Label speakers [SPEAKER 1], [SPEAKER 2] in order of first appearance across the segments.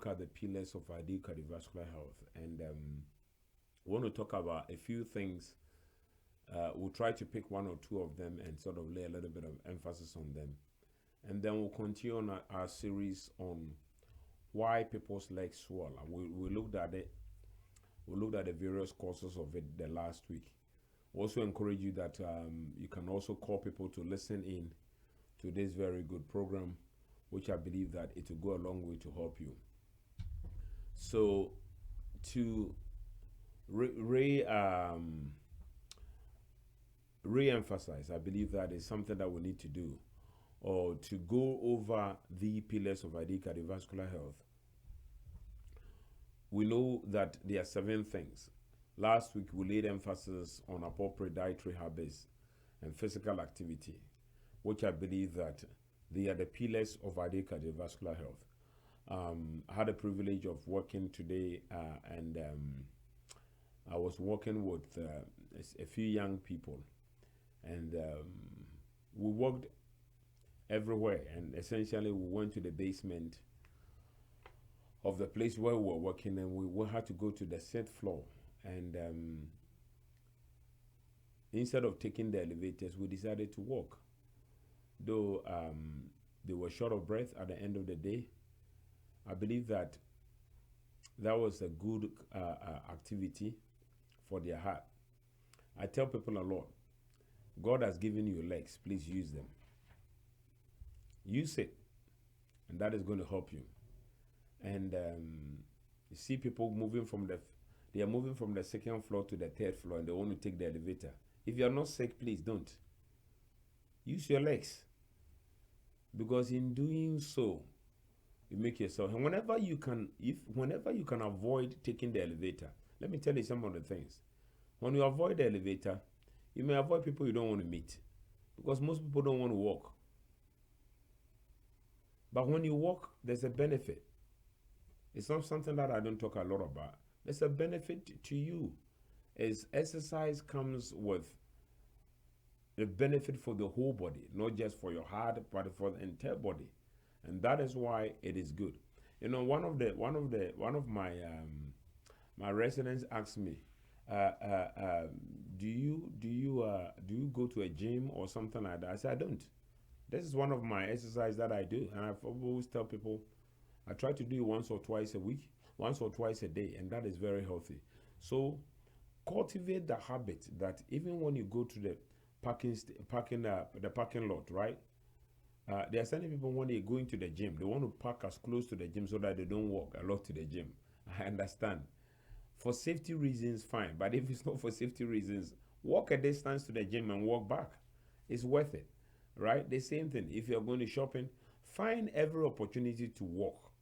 [SPEAKER 1] look at the pillars of ideal cardiovascular health, and we want to talk about a few things. We'll try to pick one or two of them and sort of lay a little bit of emphasis on them. And then we'll continue on our series on why people's legs swell. We looked at it. We looked at the various causes of it the last week. Also encourage you that you can also call people to listen in to this very good program, which I believe that it will go a long way to help you. So to re-emphasize, I believe that is something that we need to do, or to go over the pillars of ideal cardiovascular health. We know that there are 7 things. Last week, we laid emphasis on appropriate dietary habits and physical activity, which I believe that they are the pillars of ideal cardiovascular health. I had the privilege of working today, and I was working with a few young people, and we worked everywhere, and essentially we went to the basement of the place where we were working, and we had to go to the 7th floor. And instead of taking the elevators, we decided to walk. Though they were short of breath at the end of the day, I believe that was a good activity for their heart. I tell people a lot, God has given you legs, please use them. Use it, and that is going to help you. And you see people moving they are moving from the 2nd floor to the 3rd floor, and they want to take the elevator. If you are not sick, please don't. Use your legs, because in doing so, you make yourself. And whenever you can avoid taking the elevator, let me tell you some of the things. When you avoid the elevator, you may avoid people you don't want to meet, because most people don't want to walk. But when you walk, there's a benefit. It's not something that I don't talk a lot about. There's a benefit to you, as exercise comes with a benefit for the whole body, not just for your heart, but for the entire body, and that is why it is good. You know, one of my my residents asked me, do you go to a gym or something like that? I said, I don't. This is one of my exercises that I do, and I've always tell people I try to do it once or twice a week, once or twice a day, and that is very healthy. So cultivate the habit that even when you go to the parking lot, right? There are certain people, when they go into the gym, they want to park as close to the gym so that they don't walk a lot to the gym. I understand. For safety reasons, fine. But if it's not for safety reasons, walk a distance to the gym and walk back. It's worth it, right? The same thing. If you're going to shopping, find every opportunity to walk.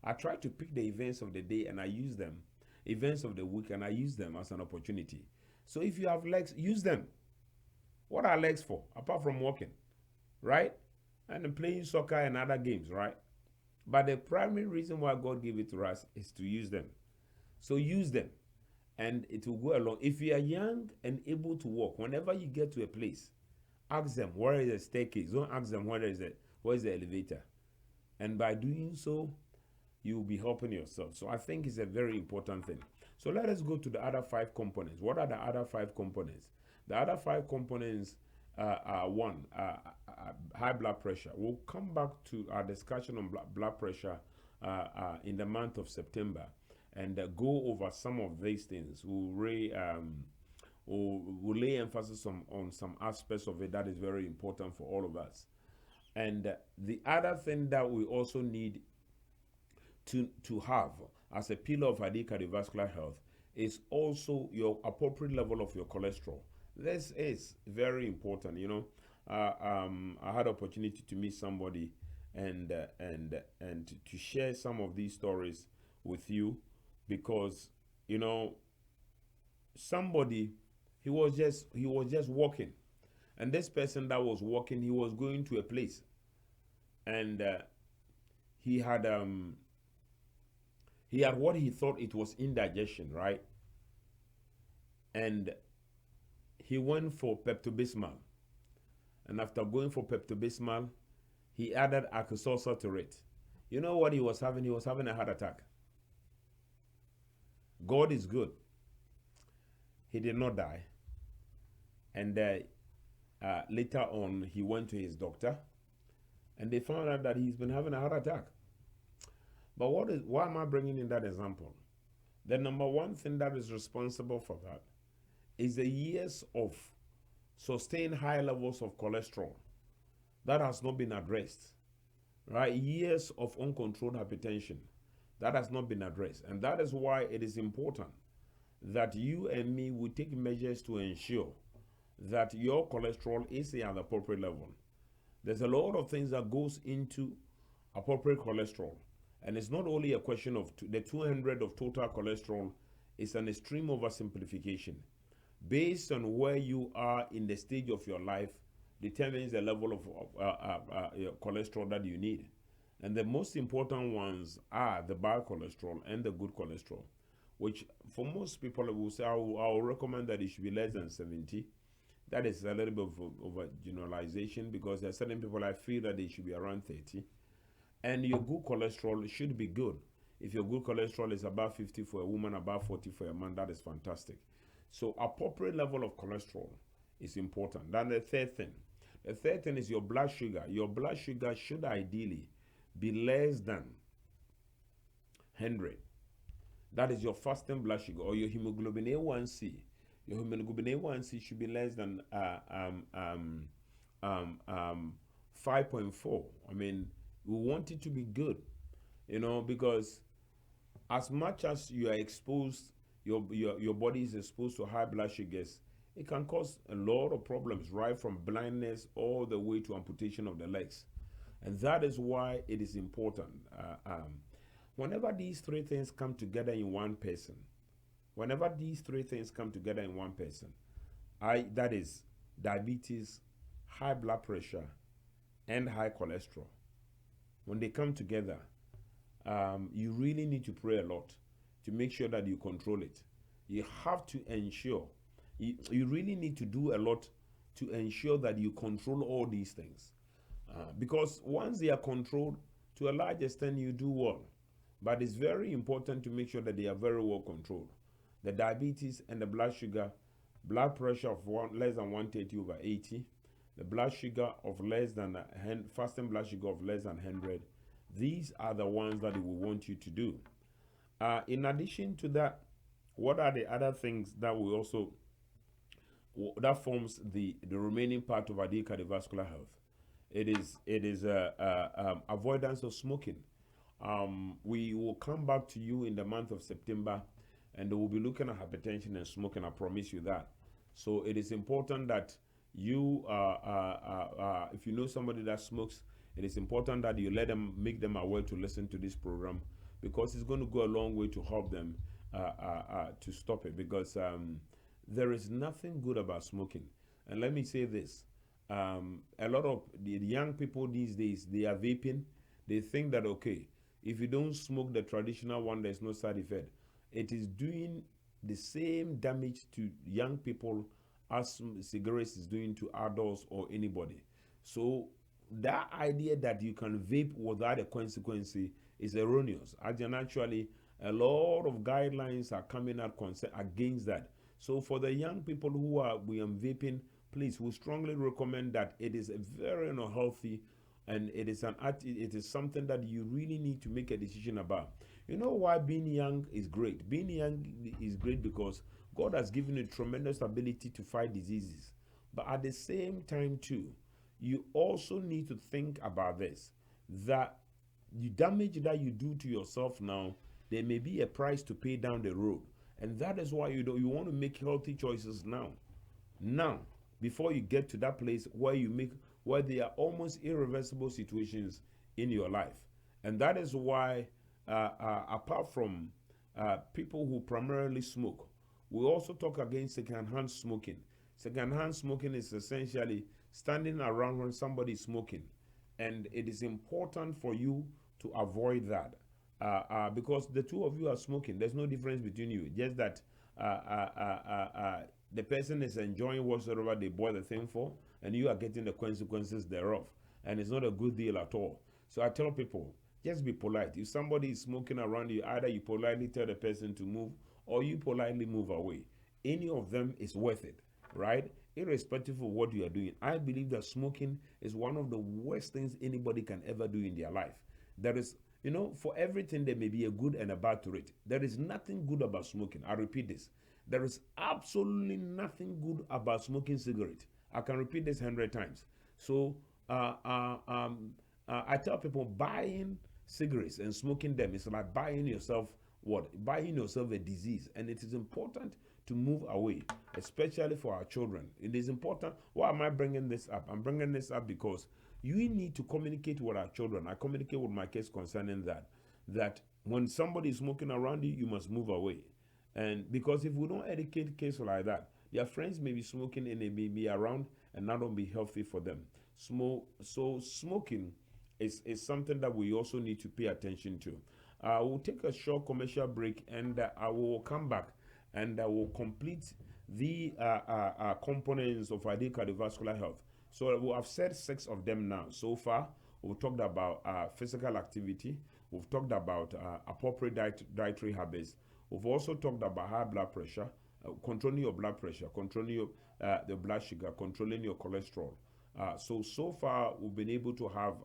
[SPEAKER 1] I try to pick the events of the day and I use them, events of the week, and I use them as an opportunity. So if you have legs, use them. What are legs for, apart from walking, right? And playing soccer and other games, right? But the primary reason why God gave it to us is to use them. So use them, and it will go along. If you are young and able to walk, whenever you get to a place, ask them, where is the staircase? Don't ask them, where is the elevator? And by doing so, you will be helping yourself. So I think it's a very important thing. So let us go to the other 5 components. What are the other 5 components? The other 5 components are 1, high blood pressure. We'll come back to our discussion on blood pressure in the month of September, and go over some of these things. We'll lay emphasis on some aspects of it that is very important for all of us. And the other thing that we also need to have as a pillar of ideal cardiovascular health is also your appropriate level of your cholesterol. This is very important. You know, I had opportunity to meet somebody and to share some of these stories with you, because you know, somebody, he was just walking, and this person that was walking, he was going to a place, and he had what he thought it was indigestion, right? And he went for Pepto-Bismol, and after going for Pepto-Bismol, he added Alka-Seltzer to it. You know what he was having? He was having a heart attack. God is good. He did not die. And later on, he went to his doctor, and they found out that he's been having a heart attack. But why am I bringing in that example? The number one thing that is responsible for that is the years of sustained high levels of cholesterol that has not been addressed, right? Years of uncontrolled hypertension that has not been addressed. And that is why it is important that you and me will take measures to ensure that your cholesterol is at the appropriate level. There's a lot of things that goes into appropriate cholesterol. And it's not only a question of the 200 of total cholesterol is an extreme oversimplification. Based on where you are in the stage of your life determines the level of cholesterol that you need. And the most important ones are the bad cholesterol and the good cholesterol, which for most people will say, I will recommend that it should be less than 70. That is a little bit of a generalization, because there are certain people I feel that they should be around 30. And your good cholesterol should be good. If your good cholesterol is above 50 for a woman, above 40 for a man, that is fantastic. So appropriate level of cholesterol is important. Then the third thing is your blood sugar. Your blood sugar should ideally be less than 100. That is your fasting blood sugar, or your hemoglobin A1C. Your hemoglobin A1C should be less than 5.4. I mean, we want it to be good, because as much as you are exposed, your body is exposed to high blood sugars, it can cause a lot of problems, right from blindness all the way to amputation of the legs. And that is why it is important. Whenever these three things come together in one person, that is diabetes, high blood pressure, and high cholesterol. When they come together, you really need to pray a lot to make sure that you control it. You have to ensure, you really need to do a lot to ensure that you control all these things. Because once they are controlled, to a large extent, you do well. But it's very important to make sure that they are very well controlled. The diabetes and the blood sugar, blood pressure of less than 130/80, the blood sugar of less than fasting blood sugar of less than 100. These are the ones that we want you to do. In addition to that, what are the other things that we also that forms the remaining part of ideal cardiovascular health? It is avoidance of smoking. We will come back to you in the month of September, and we'll be looking at hypertension and smoking. I promise you that. So it is important that you, if you know somebody that smokes, it is important that you make them aware to listen to this program, because it's going to go a long way to help them to stop it, because there is nothing good about smoking. And let me say this, a lot of the young people these days, they are vaping. They think that, okay, if you don't smoke the traditional one, there's no side effect. It is doing the same damage to young people as cigarettes is doing to adults or anybody. So that idea that you can vape without a consequence is erroneous. And actually, a lot of guidelines are coming out against that. So for the young people who are vaping, please, we strongly recommend that. It is a very unhealthy, and it is something that you really need to make a decision about. You know why being young is great? Being young is great because God has given you tremendous ability to fight diseases. But at the same time too, you also need to think about this, that the damage that you do to yourself now, there may be a price to pay down the road. And that is why you want to make healthy choices now. Now, before you get to that place where there are almost irreversible situations in your life. And that is why, apart from people who primarily smoke, we also talk against secondhand smoking. Secondhand smoking is essentially standing around when somebody is smoking. And it is important for you to avoid that. Because the two of you are smoking, there's no difference between you. Just that the person is enjoying whatsoever they bought the thing for, and you are getting the consequences thereof. And it's not a good deal at all. So I tell people, Just be polite. If somebody is smoking around you, either you politely tell the person to move or you politely move away. Any of them is worth it, right? Irrespective of what you are doing. I believe that smoking is one of the worst things anybody can ever do in their life. There is, for everything there may be a good and a bad to it. There is nothing good about smoking. I repeat this. There is absolutely nothing good about smoking cigarette. I can repeat this 100 times. So I tell people buying cigarettes and smoking them is like buying yourself what? Buying yourself a disease. And it is important to move away, especially for our children. It is important. Why am I bringing this up? I'm bringing this up because you need to communicate with our children. I communicate with my kids concerning that when somebody is smoking around you, you must move away. And because if we don't educate kids like that, their friends may be smoking and they may be around and that will be healthy for them. So smoking is something that we also need to pay attention to. We'll take a short commercial break and I will come back and I will complete the components of ideal cardiovascular health. So we have said 6 of them now. So far, we've talked about physical activity. We've talked about appropriate dietary habits. We've also talked about high blood pressure, controlling your blood pressure, controlling your, the blood sugar, controlling your cholesterol. So far, we've been able to have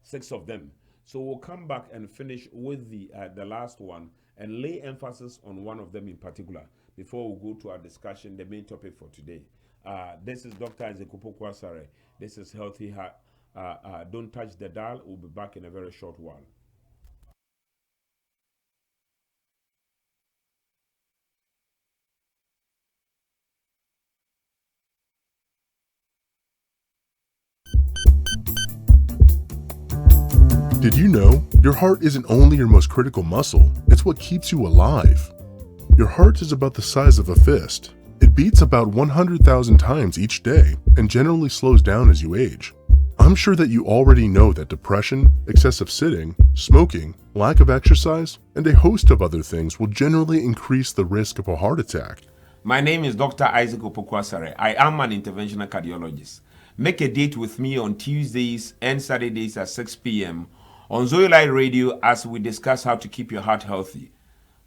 [SPEAKER 1] 6 of them. So we'll come back and finish with the last one and lay emphasis on one of them in particular before we go to our discussion, the main topic for today. This is Dr. Opoku Asare. This is Healthy Heart. Don't touch the dial. We'll be back in a very short while.
[SPEAKER 2] Did you know your heart isn't only your most critical muscle, it's what keeps you alive? Your heart is about the size of a fist. It beats about 100,000 times each day and generally slows down as you age. I'm sure that you already know that depression, excessive sitting, smoking, lack of exercise, and a host of other things will generally increase the risk of a heart attack.
[SPEAKER 1] My name is Dr. Opoku Asare. I am an interventional cardiologist. Make a date with me on Tuesdays and Saturdays at 6 p.m. on Zoe Radio as we discuss how to keep your heart healthy.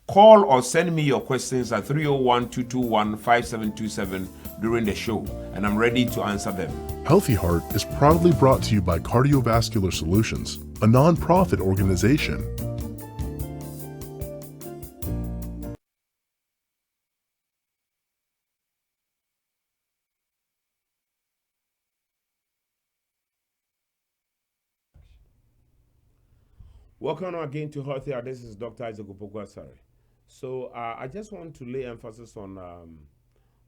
[SPEAKER 1] Call or send me your questions at 301-221-5727 during the show, and I'm ready to answer them.
[SPEAKER 2] Healthy Heart is proudly brought to you by Cardiovascular Solutions, a non-profit organization.
[SPEAKER 1] Welcome again to Healthy Heart. This is Dr. Opoku Asare. So I just want to lay emphasis on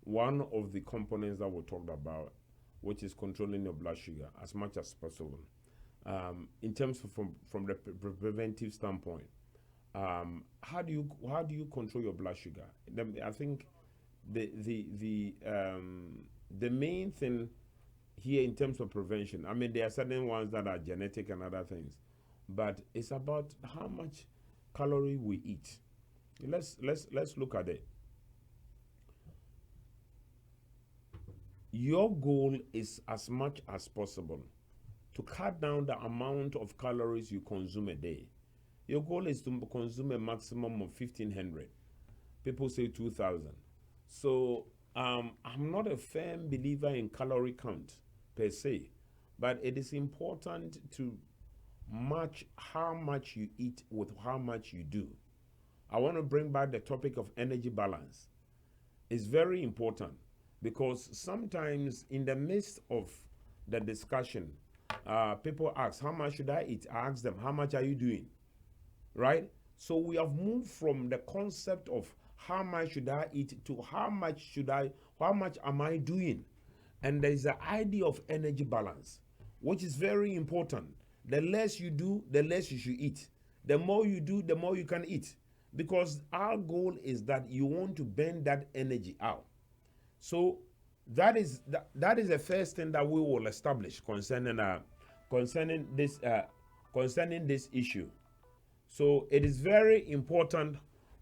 [SPEAKER 1] one of the components that we talked about, which is controlling your blood sugar as much as possible. In terms of from the preventive standpoint, how do you control your blood sugar? I think the main thing here in terms of prevention. I mean, there are certain ones that are genetic and other things, but it's about how much calorie we eat. Let's look at it. Your goal is as much as possible to cut down the amount of calories you consume a day. Your goal is to consume a maximum of 1,500. People say 2,000. So I'm not a firm believer in calorie count per se, but it is important to match how much you eat with how much you do. I want to bring back the topic of energy balance. It's very important because sometimes in the midst of the discussion, people ask, how much should I eat? I ask them, how much are you doing? Right? So we have moved from the concept of how much should I eat to how much am I doing? And there's the idea of energy balance, which is very important. The less you do, the less you should eat. The more you do, the more you can eat. Because our goal is that you want to burn that energy out. So that is the first thing that we will establish concerning this issue. So it is very important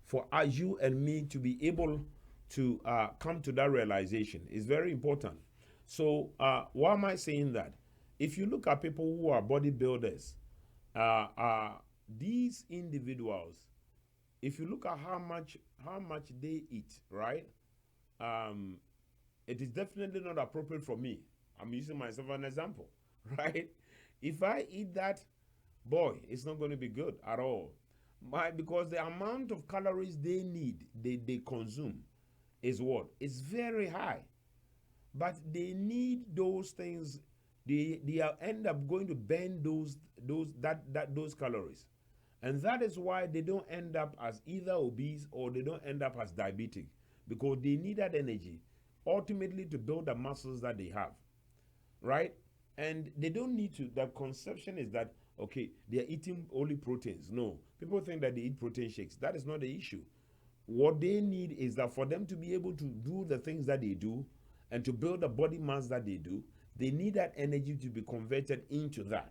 [SPEAKER 1] for you and me to be able to come to that realization. It's very important. So why am I saying that? if you look at people who are bodybuilders, uh, uh, these individuals, if you look at how much they eat, right? Um, it is definitely not appropriate for me. I'm using myself as an example, right? If I eat that, boy, it's not going to be good at all. Because the amount of calories they need, they consume, is what? It's very high. But they need those things. They end up going to burn those calories. And that is why they don't end up as either obese or they don't end up as diabetic, because they need that energy ultimately to build the muscles that they have, right? And they don't need to. The conception is that, okay, they are eating only proteins. No, people think that they eat protein shakes. That is not the issue. What they need is that for them to be able to do the things that they do and to build the body mass that they do, they need that energy to be converted into that.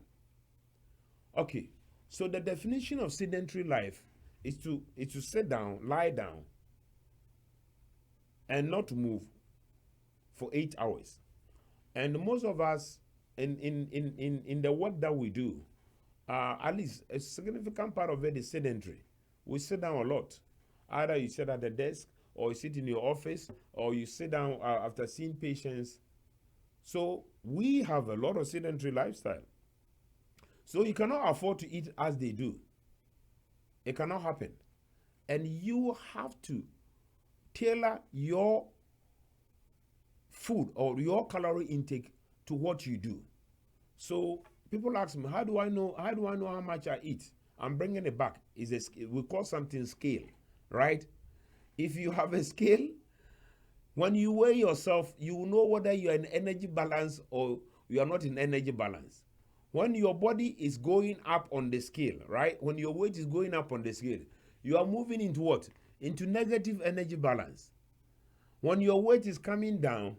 [SPEAKER 1] Okay, so the definition of sedentary life is to sit down, lie down, and not move for 8 hours. And most of us, in the work that we do, at least a significant part of it is sedentary. We sit down a lot. Either you sit at the desk, or you sit in your office, or you sit down after seeing patients. So we have a lot of sedentary lifestyle. So you cannot afford to eat as they do. It cannot happen. And you have to tailor your food or your calorie intake to what you do. So people ask me, how do I know how much I eat? I'm bringing it back. We call something scale, right? If you have a scale, when you weigh yourself, you will know whether you are in energy balance or you are not in energy balance. When your body is going up on the scale, right? When your weight is going up on the scale, you are moving into what? Into negative energy balance. When your weight is coming down,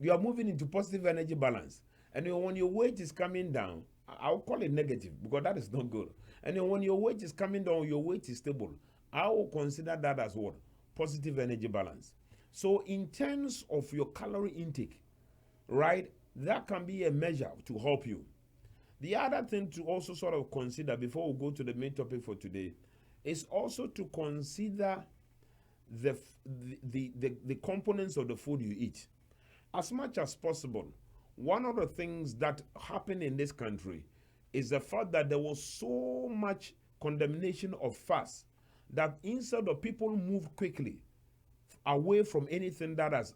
[SPEAKER 1] you are moving into positive energy balance. And when your weight is coming down, I'll call it negative because that is not good. And then when your weight is coming down, your weight is stable, I will consider that as what? Positive energy balance. So in terms of your calorie intake, right, that can be a measure to help you. The other thing to also sort of consider before we go to the main topic for today is also to consider the components of the food you eat. As much as possible, one of the things that happened in this country is the fact that there was so much condemnation of fast that instead of people move quickly away from anything that has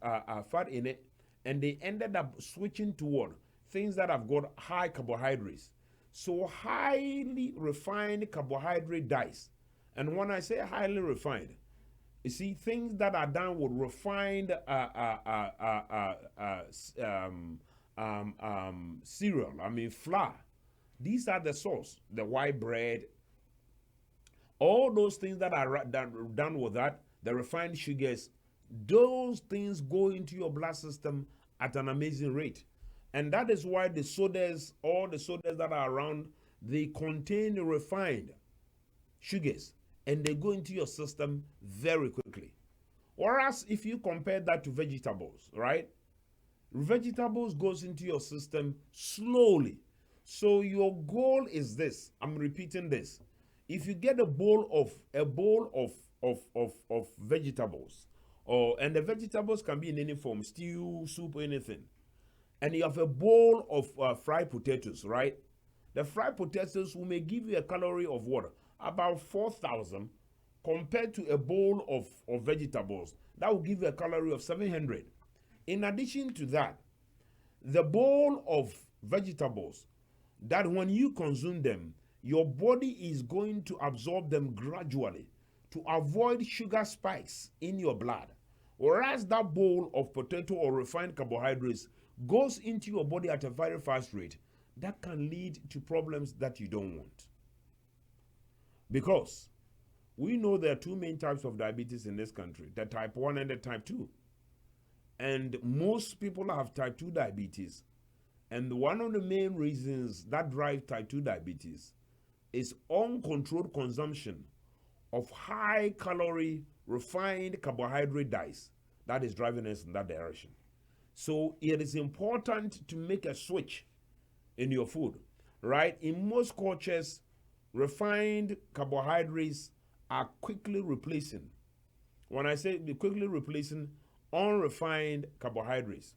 [SPEAKER 1] fat in it, and they ended up switching toward things that have got high carbohydrates. So highly refined carbohydrate diets. And when I say highly refined, you see, things that are done with refined cereal, flour. These are the source, the white bread, all those things that are done with that, the refined sugars, those things go into your blood system at an amazing rate. And that is why the sodas, all the sodas that are around, they contain refined sugars and they go into your system very quickly. Whereas if you compare that to vegetables, right? Vegetables goes into your system slowly. So your goal is this. I'm repeating this. If you get a bowl of vegetables, and the vegetables can be in any form, stew, soup, anything, and you have a bowl of fried potatoes, right? The fried potatoes will may give you a calorie of what? About 4,000 compared to a bowl of vegetables. That will give you a calorie of 700. In addition to that, the bowl of vegetables, that when you consume them, your body is going to absorb them gradually to avoid sugar spikes in your blood. Whereas that bowl of potato or refined carbohydrates goes into your body at a very fast rate, that can lead to problems that you don't want. Because we know there are two main types of diabetes in this country, the type 1 and the type 2. And most people have type 2 diabetes. And one of the main reasons that drive type 2 diabetes is uncontrolled consumption of high calorie refined carbohydrate diets that is driving us in that direction. So it is important to make a switch in your food, right? In most cultures, refined carbohydrates are quickly replacing. When I say quickly replacing unrefined carbohydrates,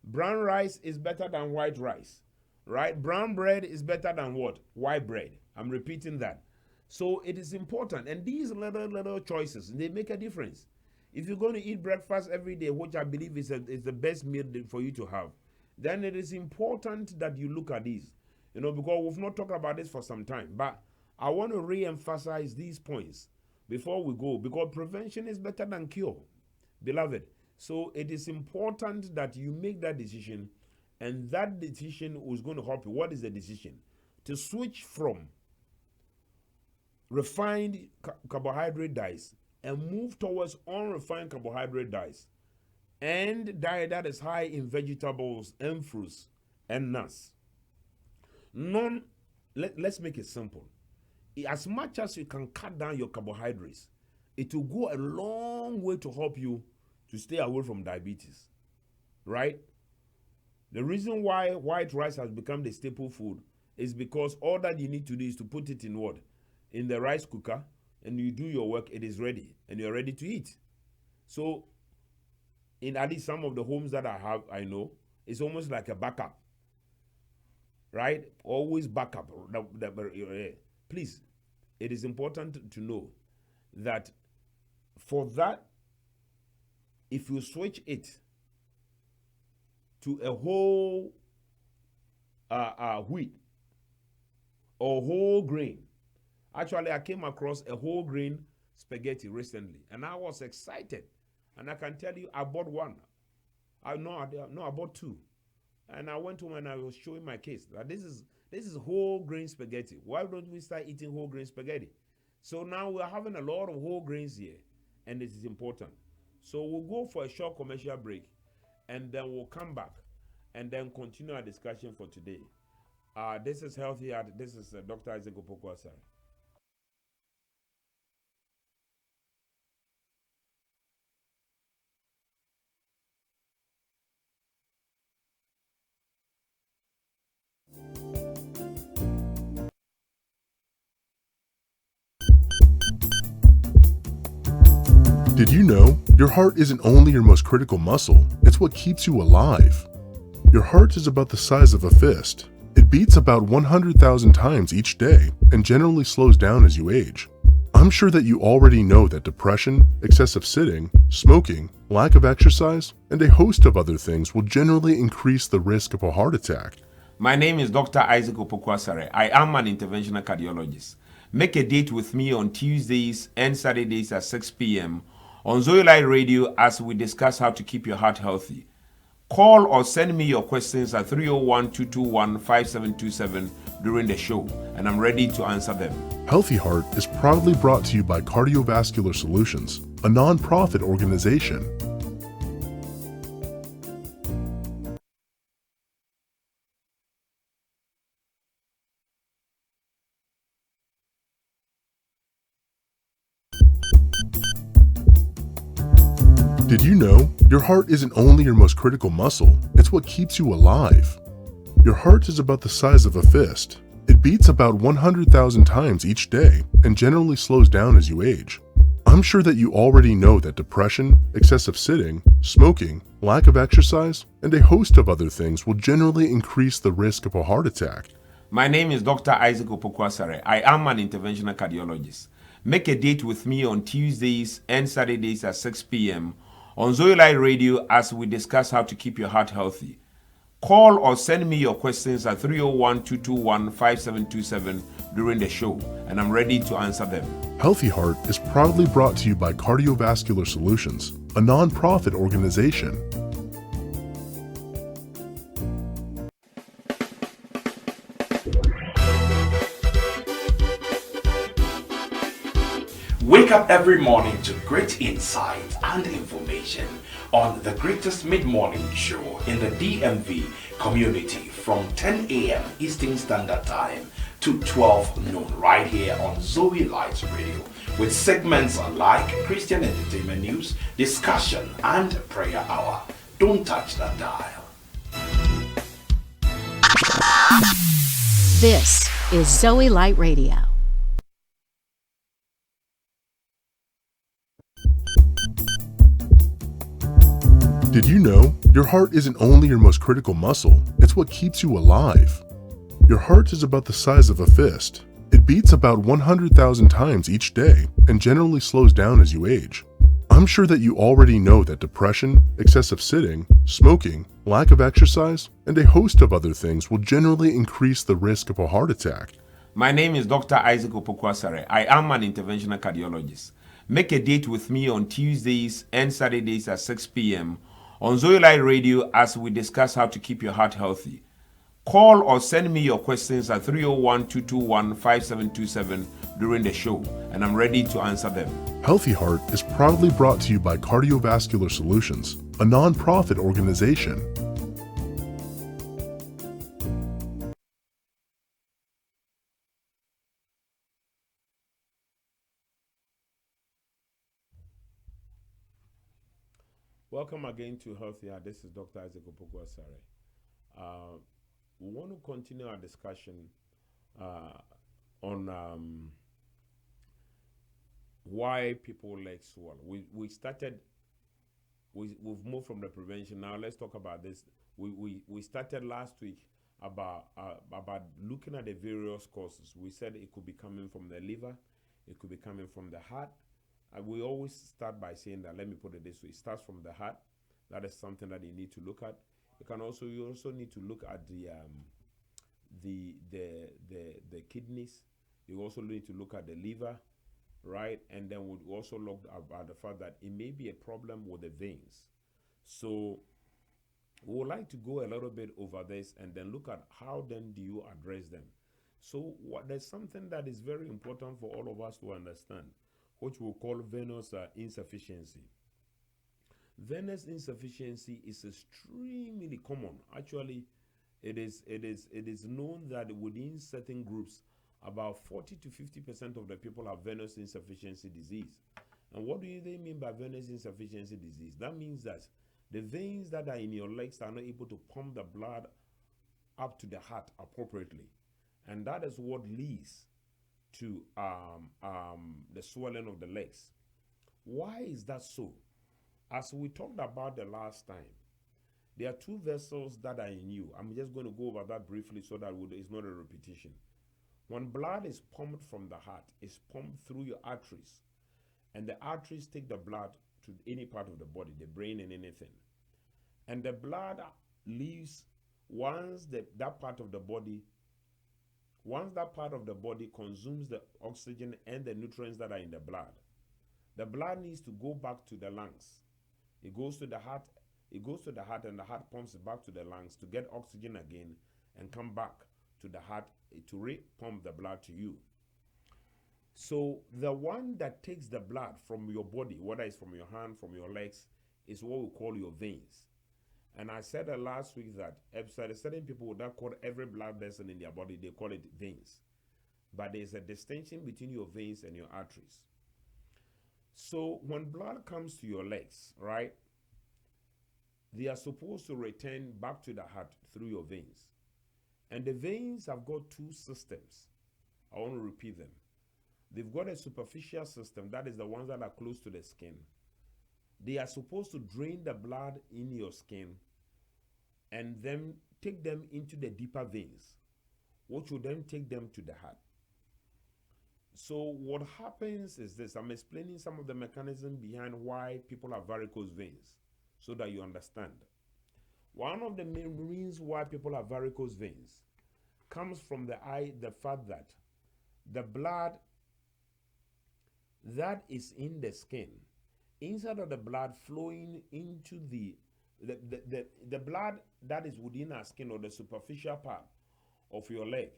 [SPEAKER 1] brown rice is better than white rice, right? Brown bread is better than what? White bread. I'm repeating that. So it is important, and these little choices, they make a difference. If you're going to eat breakfast every day, which I believe is the best meal for you to have, then it is important that you look at these. Because we've not talked about this for some time, but I want to re-emphasize these points before we go, because prevention is better than cure, beloved. So it is important that you make that decision, and that decision is going to help you. What is the decision? To switch from refined carbohydrate diets and move towards unrefined carbohydrate diets and diet that is high in vegetables and fruits and nuts. Let's make it simple. As much as you can cut down your carbohydrates, it will go a long way to help you to stay away from diabetes, right? The reason why white rice has become the staple food is because all that you need to do is to put it in what? In the rice cooker, and you do your work, it is ready, and you're ready to eat. So, in at least some of the homes that I know, it's almost like a backup, right? Always backup. Please, it is important to know that for that, if you switch it to a whole wheat or whole grain. Actually, I came across a whole grain spaghetti recently, and I was excited. And I can tell you, I bought one. I bought two. And I went home and I was showing my kids that this is whole grain spaghetti. Why don't we start eating whole grain spaghetti? So now we're having a lot of whole grains here, and it is important. So we'll go for a short commercial break, and then we'll come back and then continue our discussion for today. This is Healthy Heart. This is Dr. Isaac Opoku Asare.
[SPEAKER 2] Did you know your heart isn't only your most critical muscle, it's what keeps you alive? Your heart is about the size of a fist. It beats about 100,000 times each day and generally slows down as you age. I'm sure that you already know that depression, excessive sitting, smoking, lack of exercise, and a host of other things will generally increase the risk of a heart attack.
[SPEAKER 1] My name is Dr. Isaac Opoku Asare. I am an interventional cardiologist. Make a date with me on Tuesdays and Saturdays at 6 p.m. on Zoe Light Radio as we discuss how to keep your heart healthy. Call or send me your questions at 301-221-5727 during the show, and I'm ready to answer them.
[SPEAKER 2] Healthy Heart is proudly brought to you by Cardiovascular Solutions, a non-profit organization. Did you know your heart isn't only your most critical muscle, it's what keeps you alive? Your heart is about the size of a fist. It beats about 100,000 times each day and generally slows down as you age. I'm sure that you already know that depression, excessive sitting, smoking, lack of exercise, and a host of other things will generally increase the risk of a heart attack.
[SPEAKER 1] My name is Dr. Isaac Opoku Asare. I am an interventional cardiologist. Make a date with me on Tuesdays and Saturdays at 6 p.m. on Zoe Light Radio as we discuss how to keep your heart healthy. Call or send me your questions at 301-221-5727 during the show, and I'm ready to answer them.
[SPEAKER 2] Healthy Heart is proudly brought to you by Cardiovascular Solutions, a non-profit organization.
[SPEAKER 3] Wake up every morning to great insight and information on the greatest mid-morning show in the DMV community from 10 a.m. Eastern Standard Time to 12 noon right here on Zoe Light Radio with segments like Christian entertainment news, discussion and prayer hour. Don't touch that dial.
[SPEAKER 4] This is Zoe Light Radio.
[SPEAKER 2] Did you know your heart isn't only your most critical muscle, it's what keeps you alive? Your heart is about the size of a fist. It beats about 100,000 times each day and generally slows down as you age. I'm sure that you already know that depression, excessive sitting, smoking, lack of exercise, and a host of other things will generally increase the risk of a heart attack.
[SPEAKER 1] My name is Dr. Isaac Opoku Asare. I am an interventional cardiologist. Make a date with me on Tuesdays and Saturdays at 6 p.m. on Zoe Light Radio as we discuss how to keep your heart healthy. Call or send me your questions at 301-221-5727 during the show, and I'm ready to answer them.
[SPEAKER 2] Healthy Heart is proudly brought to you by Cardiovascular Solutions, a non-profit organization.
[SPEAKER 1] Welcome again to Healthy Heart. This is Dr. Isaac Opoku Asare. We want to continue our discussion on why people legs swell. We've moved from the prevention. Now let's talk about this. We started last week about looking at the various causes. We said it could be coming from the liver, it could be coming from the heart. We always start by saying that, let me put it this way, it starts from the heart. That is something that you need to look at. You also need to look at the kidneys. You also need to look at the liver, right? And then we'll also look at the fact that it may be a problem with the veins. So we would like to go a little bit over this and then look at how then do you address them. So there's something that is very important for all of us to understand, which we'll call venous insufficiency. Venous insufficiency is extremely common. Actually, it is known that within certain groups, about 40 to 50% of the people have venous insufficiency disease. And what do they mean by venous insufficiency disease? That means that the veins that are in your legs are not able to pump the blood up to the heart appropriately. And that is what leads to the swelling of the legs. Why is that so? As we talked about the last time, there are two vessels that are in you. I'm just going to go over that briefly so that it's not a repetition. When blood is pumped from the heart, it's pumped through your arteries, and the arteries take the blood to any part of the body, the brain and anything. And the blood leaves once that part of the body consumes the oxygen and the nutrients that are in the blood needs to go back to the lungs. It goes to the heart, and the heart pumps it back to the lungs to get oxygen again and come back to the heart to re-pump the blood to you. So the one that takes the blood from your body, whether it's from your hand, from your legs, is what we call your veins. And I said last week that certain people would not call every blood vessel in their body, they call it veins. But there's a distinction between your veins and your arteries. So when blood comes to your legs, right, they are supposed to return back to the heart through your veins. And the veins have got two systems. I want to repeat them. They've got a superficial system, that is the ones that are close to the skin. They are supposed to drain the blood in your skin and then take them into the deeper veins, which will then take them to the heart. So what happens is this. I'm explaining some of the mechanism behind why people have varicose veins so that you understand. One of the main reasons why people have varicose veins comes from the fact that the blood that is in the skin, inside of the blood flowing into the blood that is within our skin or the superficial part of your leg,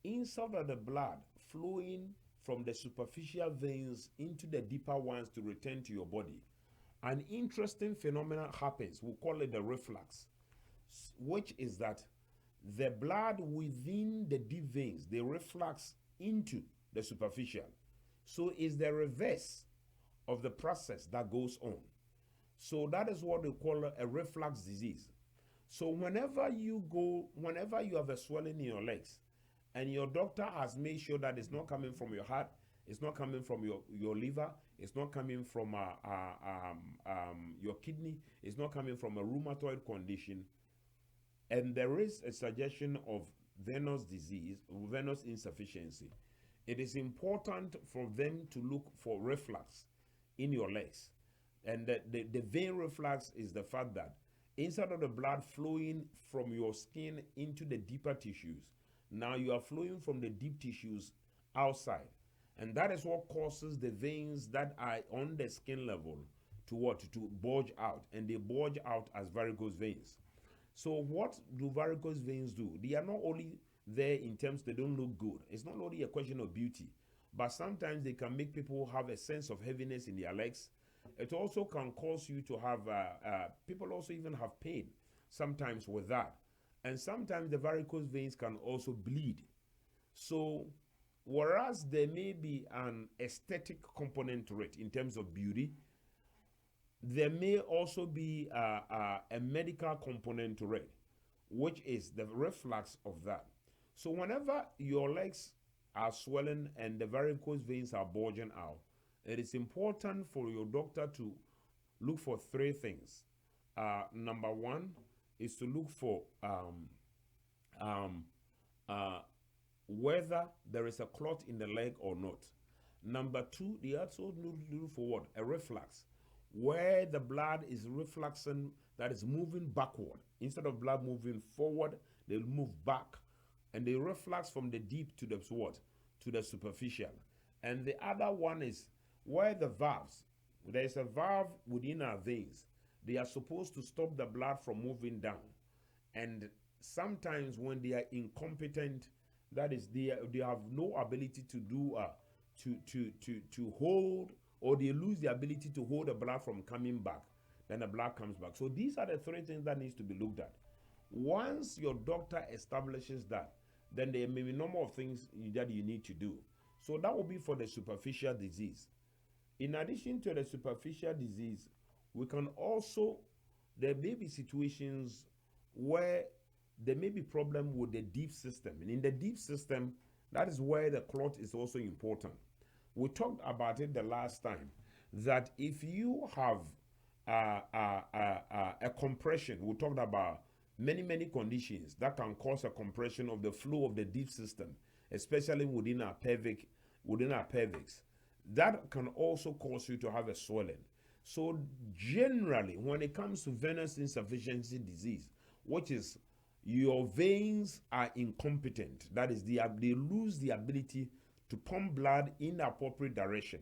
[SPEAKER 1] inside of the blood flowing from the superficial veins into the deeper ones to return to your body, an interesting phenomenon happens. We'll call it the reflux, which is that the blood within the deep veins, they reflux into the superficial. So it's the reverse of the process that goes on. So that is what they call a reflux disease. So whenever you have a swelling in your legs and your doctor has made sure that it's not coming from your heart, it's not coming from your liver, it's not coming from your kidney, it's not coming from a rheumatoid condition, and there is a suggestion of venous disease, venous insufficiency, it is important for them to look for reflux in your legs. And the vein reflux is the fact that instead of the blood flowing from your skin into the deeper tissues, now you are flowing from the deep tissues outside. And that is what causes the veins that are on the skin level to bulge out. And they bulge out as varicose veins. So what do varicose veins do? They are not only there in terms they don't look good. It's not only a question of beauty, but sometimes they can make people have a sense of heaviness in their legs. It also can cause you to have, people also even have pain sometimes with that. And sometimes the varicose veins can also bleed. So whereas there may be an aesthetic component to it in terms of beauty, there may also be a medical component to it, which is the reflux of that. So whenever your legs are swelling and the varicose veins are bulging out, it is important for your doctor to look for three things. Number one is to look for whether there is a clot in the leg or not. Number two, they also look for what? A reflux, where the blood is refluxing, that is moving backward. Instead of blood moving forward, they move back. And they reflux from the deep to the what? To the superficial. And the other one is where the valves, there is a valve within our veins. They are supposed to stop the blood from moving down. And sometimes when they are incompetent, that is, they have no ability to do to hold, or they lose the ability to hold the blood from coming back, then the blood comes back. So these are the three things that needs to be looked at. Once your doctor establishes that, then there may be a number of things that you need to do. So that will be for the superficial disease. In addition to the superficial disease, we can also, there may be situations where there may be problem with the deep system. And in the deep system, that is where the clot is also important. We talked about it the last time, that if you have a compression, we talked about many conditions that can cause a compression of the flow of the deep system, especially within our pelvic, that can also cause you to have a swelling. So generally, when it comes to venous insufficiency disease, which is your veins are incompetent, that is, they lose the ability to pump blood in the appropriate direction,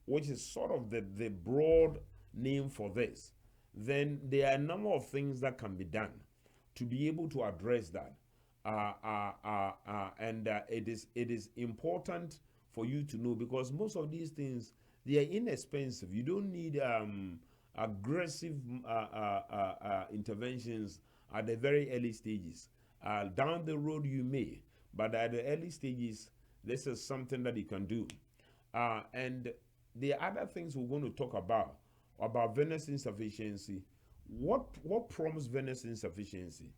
[SPEAKER 1] which is sort of the broad name for this, then there are a number of things that can be done to be able to address that. It is important for you to know, because most of these things, they are inexpensive. You don't need aggressive interventions at the very early stages. Down the road you may, but at the early stages, this is something that you can do. And the other things we're going to talk about venous insufficiency. What prompts venous insufficiency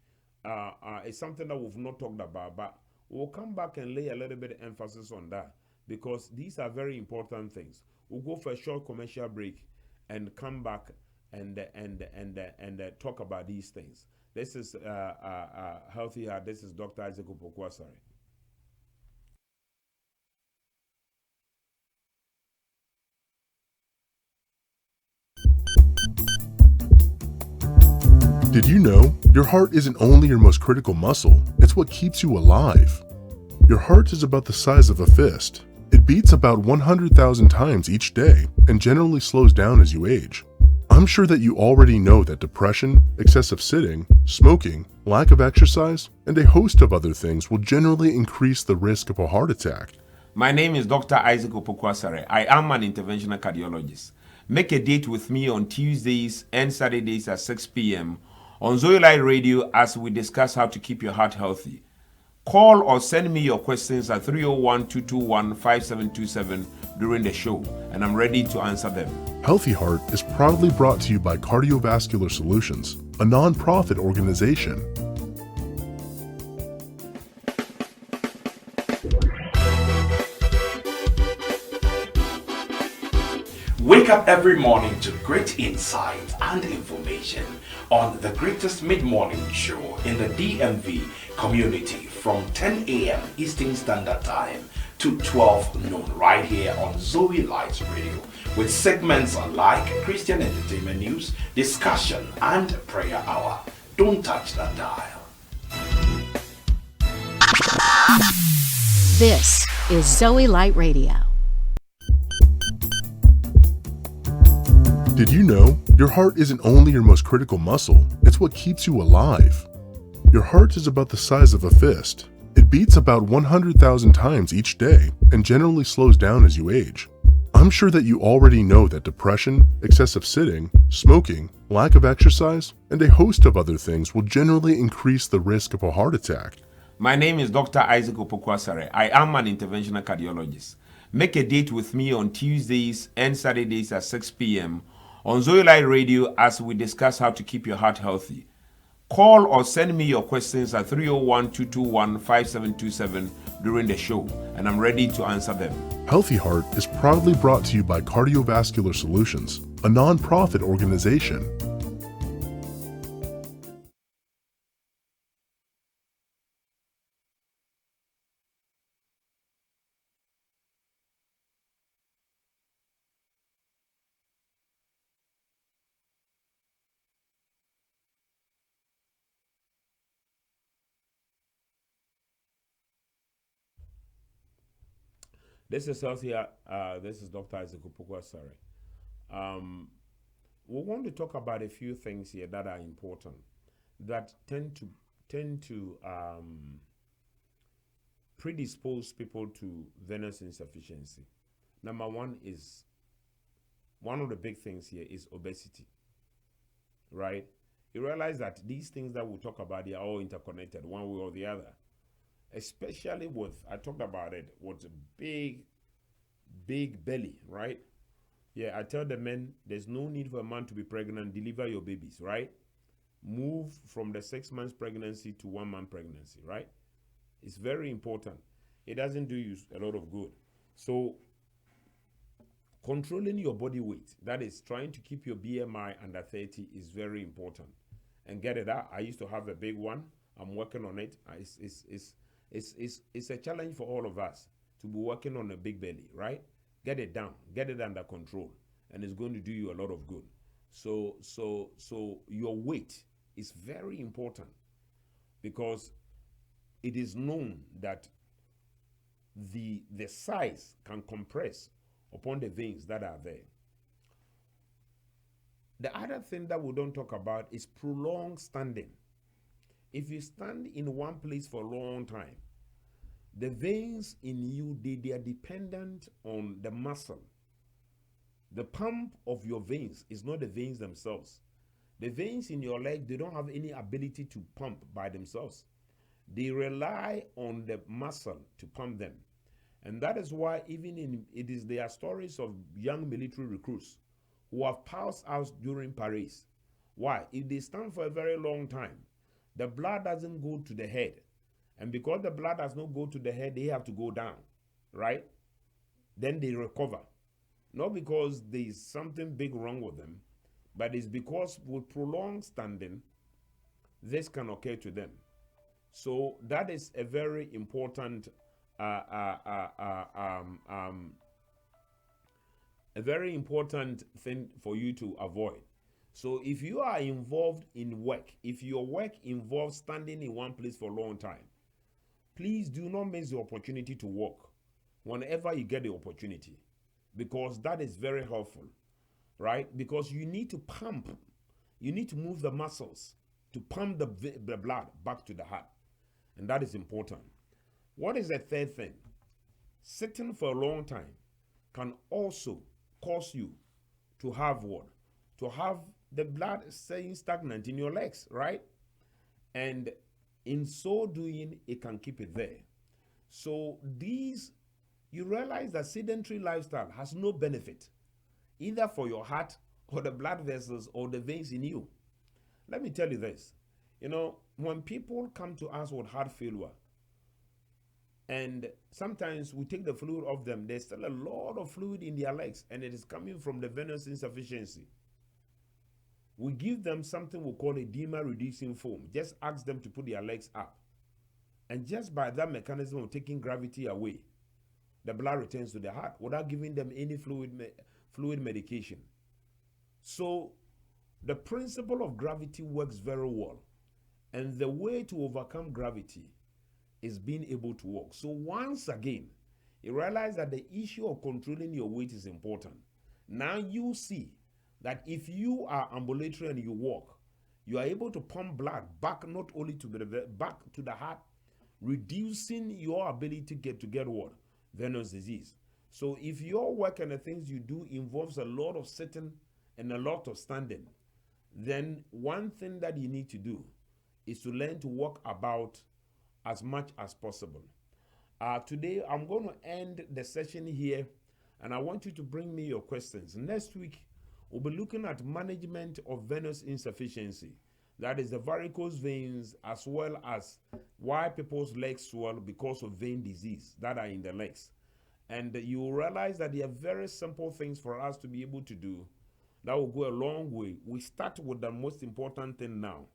[SPEAKER 1] is something that we've not talked about, but we'll come back and lay a little bit of emphasis on that, because these are very important things. We'll go for a short commercial break and come back and talk about these things. This is Healthy Heart. This is Dr. Isaac Opoku Asare.
[SPEAKER 2] Did you know your heart isn't only your most critical muscle, it's what keeps you alive? Your heart is about the size of a fist. It beats about 100,000 times each day and generally slows down as you age. I'm sure that you already know that depression, excessive sitting, smoking, lack of exercise, and a host of other things will generally increase the risk of a heart attack.
[SPEAKER 1] My name is Dr. Isaac Opoku Asare. I am an interventional cardiologist. Make a date with me on Tuesdays and Saturdays at 6 p.m. on Zoe Light Radio as we discuss how to keep your heart healthy. Call or send me your questions at 301-221-5727 during the show, and I'm ready to answer them.
[SPEAKER 2] Healthy Heart is proudly brought to you by Cardiovascular Solutions, a non-profit organization.
[SPEAKER 3] Wake up every morning to great insight and information on the greatest mid-morning show in the DMV community from 10 a.m. Eastern Standard Time to 12 noon right here on Zoe Light Radio with segments like Christian entertainment news, discussion and prayer hour. Don't touch that dial.
[SPEAKER 4] This is Zoe Light Radio.
[SPEAKER 2] Did you know your heart isn't only your most critical muscle, it's what keeps you alive? Your heart is about the size of a fist. It beats about 100,000 times each day and generally slows down as you age. I'm sure that you already know that depression, excessive sitting, smoking, lack of exercise, and a host of other things will generally increase the risk of a heart attack.
[SPEAKER 1] My name is Dr. Isaac Opoku Asare. I am an interventional cardiologist. Make a date with me on Tuesdays and Saturdays at 6 p.m. on Zoe Light Radio as we discuss how to keep your heart healthy. Call or send me your questions at 301-221-5727 during the show, and I'm ready to answer them.
[SPEAKER 2] Healthy Heart is proudly brought to you by Cardiovascular Solutions, a non-profit organization.
[SPEAKER 1] This is Healthier. This is Dr. Isaac Opoku Asare. We want to talk about a few things here that are important that tend to predispose people to venous insufficiency. Number one is, one of the big things here is obesity, right? You realize that these things that we talk about, they are all interconnected one way or the other. Especially with, I talked about it, with a big belly, right? Yeah, I tell the men, there's no need for a man to be pregnant, deliver your babies, right? Move from the 6 months pregnancy to 1 month pregnancy, right? It's very important. It doesn't do you a lot of good. So, controlling your body weight, that is trying to keep your BMI under 30 is very important. And get it out. I used to have a big one. I'm working on it. It's a challenge for all of us to be working on a big belly, right? Get it down, get it under control, and it's going to do you a lot of good. So your weight is very important because it is known that the size can compress upon the veins that are there. The other thing that we don't talk about is prolonged standing. If you stand in one place for a long time, the veins in you, they are dependent on the muscle. The pump of your veins is not the veins themselves. The veins in your leg, they don't have any ability to pump by themselves. They rely on the muscle to pump them. And that is why there are stories of young military recruits who have passed out during parades. Why? If they stand for a very long time, the blood doesn't go to the head. And because the blood does not go to the head, they have to go down, right? Then they recover. Not because there is something big wrong with them, but it's because with prolonged standing, this can occur to them. So that is a very important thing for you to avoid. So if you are involved in work, if your work involves standing in one place for a long time, please do not miss the opportunity to walk whenever you get the opportunity, because that is very helpful, right? Because you need to pump, you need to move the muscles to pump the blood back to the heart, and that is important. What is the third thing? Sitting for a long time can also cause you to have what? To have the blood staying stagnant in your legs, right? And in so doing, it can keep it there. So you realize that sedentary lifestyle has no benefit, either for your heart or the blood vessels or the veins in you. Let me tell you this. When people come to us with heart failure, And sometimes we take the fluid off them. There's still a lot of fluid in their legs, and it is coming from the venous insufficiency. We give them something we call edema reducing foam. Just ask them to put their legs up. And just by that mechanism of taking gravity away, the blood returns to the heart without giving them any fluid medication. So the principle of gravity works very well. And the way to overcome gravity is being able to walk. So once again, you realize that the issue of controlling your weight is important. Now you see that if you are ambulatory and you walk, you are able to pump blood back not only to the heart, reducing your ability to get what? Venous disease. So if your work and the things you do involves a lot of sitting and a lot of standing, then one thing that you need to do is to learn to walk about as much as possible. Today, I'm going to end the session here, and I want you to bring me your questions. Next week, we'll be looking at management of venous insufficiency. That is the varicose veins, as well as why people's legs swell because of vein disease that are in the legs. And you will realize that there are very simple things for us to be able to do that will go a long way. We start with the most important thing now.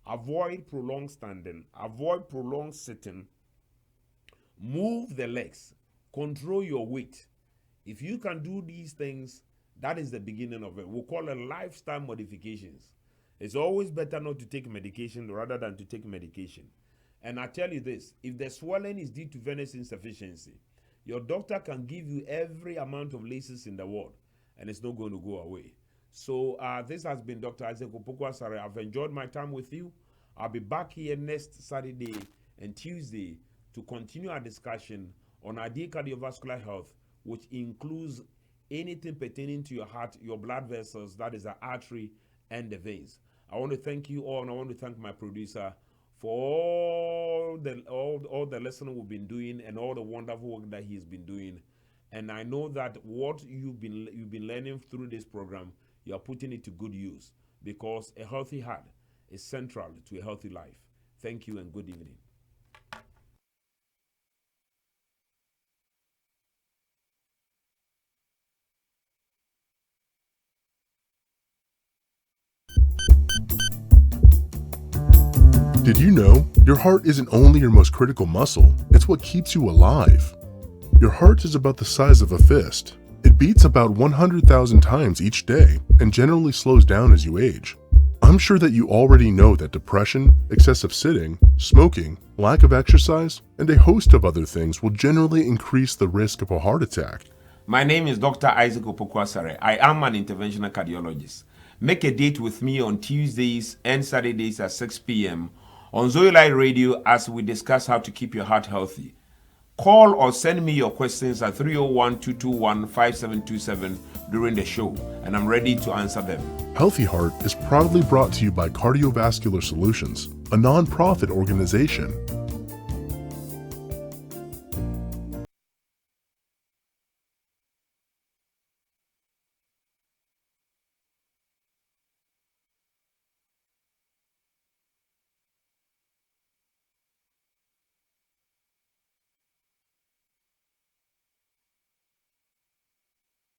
[SPEAKER 1] Avoid prolonged standing, avoid prolonged sitting, move the legs, control your weight. If you can do these things, that is the beginning of it. We'll call it lifestyle modifications. It's always better not to take medication rather than to take medication. And I tell you this, if the swelling is due to venous insufficiency, your doctor can give you every amount of laces in the world, and it's not going to go away. So this has been Dr. Isaac Opoku Asare. I've enjoyed my time with you. I'll be back here next Saturday and Tuesday to continue our discussion on ideal cardiovascular health, which includes anything pertaining to your heart, your blood vessels, that is the artery and the veins. I want to thank you all, and I want to thank my producer for all the listening we've been doing and all the wonderful work that he's been doing. And I know that what you've been learning through this program, you are putting it to good use, because a healthy heart is central to a healthy life. Thank you and good evening.
[SPEAKER 2] Did you know your heart isn't only your most critical muscle, it's what keeps you alive? Your heart is about the size of a fist. It beats about 100,000 times each day and generally slows down as you age. I'm sure that you already know that depression, excessive sitting, smoking, lack of exercise, and a host of other things will generally increase the risk of a heart attack.
[SPEAKER 1] My name is Dr. Isaac Opoku Asare. I am an interventional cardiologist. Make a date with me on Tuesdays and Saturdays at 6 p.m. on Zoe Light Radio as we discuss how to keep your heart healthy. Call or send me your questions at 301-221-5727 during the show, and I'm ready to answer them.
[SPEAKER 2] Healthy Heart is proudly brought to you by Cardiovascular Solutions, a non-profit organization